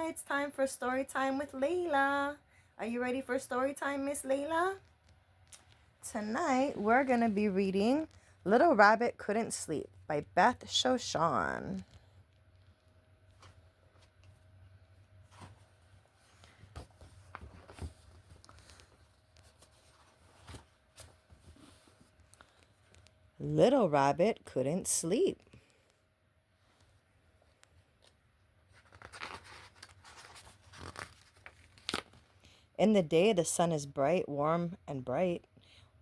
it's time for story time with Layla. Are you ready for story time, Miss Layla? Tonight, we're going to be reading Little Rabbit Couldn't Sleep by Beth Shoshan. Little Rabbit couldn't sleep. In the day, the sun is bright, warm, and bright.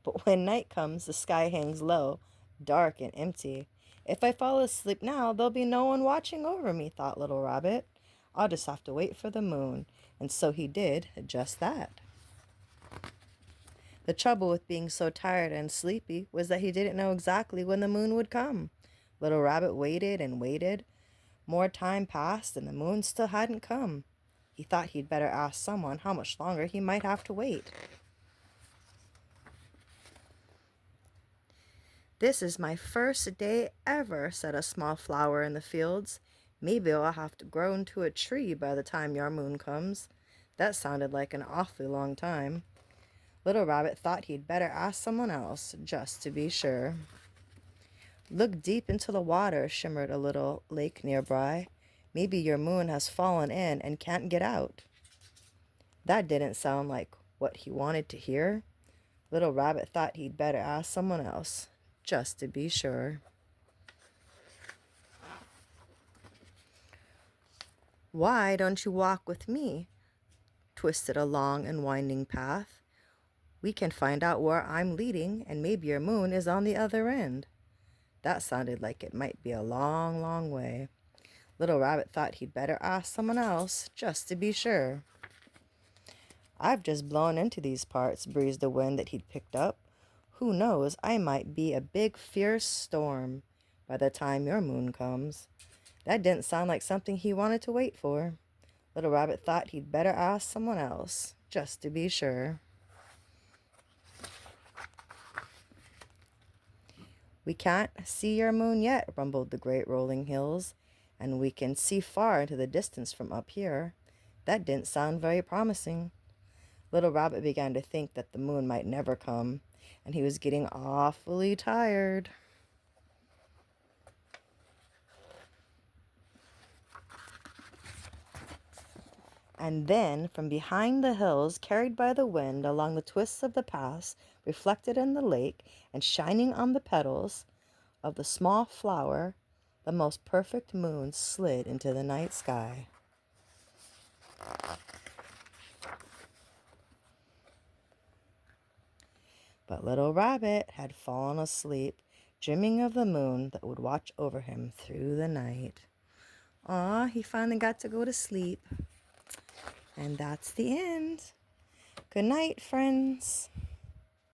But when night comes, the sky hangs low, dark and empty. If I fall asleep now, there'll be no one watching over me, thought Little Rabbit. I'll just have to wait for the moon. And so he did just that. The trouble with being so tired and sleepy was that he didn't know exactly when the moon would come. Little Rabbit waited and waited. More time passed and the moon still hadn't come. He thought he'd better ask someone how much longer he might have to wait. "This is my first day ever," said a small flower in the fields. "Maybe I'll have to grow into a tree by the time your moon comes." That sounded like an awfully long time. Little Rabbit thought he'd better ask someone else, just to be sure. "Look deep into the water," shimmered a little lake nearby. "Maybe your moon has fallen in and can't get out." That didn't sound like what he wanted to hear. Little Rabbit thought he'd better ask someone else, just to be sure. "Why don't you walk with me?" Twisted a long and winding path. "We can find out where I'm leading, and maybe your moon is on the other end." That sounded like it might be a long, long way. Little Rabbit thought he'd better ask someone else, just to be sure. "I've just blown into these parts," breezed the wind that he'd picked up. "Who knows, I might be a big, fierce storm by the time your moon comes." That didn't sound like something he wanted to wait for. Little Rabbit thought he'd better ask someone else, just to be sure. "We can't see your moon yet," rumbled the great rolling hills, "and we can see far into the distance from up here." That didn't sound very promising. Little Rabbit began to think that the moon might never come, and he was getting awfully tired. And then, from behind the hills, carried by the wind along the twists of the paths, reflected in the lake, and shining on the petals of the small flower, the most perfect moon slid into the night sky. But Little Rabbit had fallen asleep, dreaming of the moon that would watch over him through the night. Aw, he finally got to go to sleep. And that's the end. Good night, friends.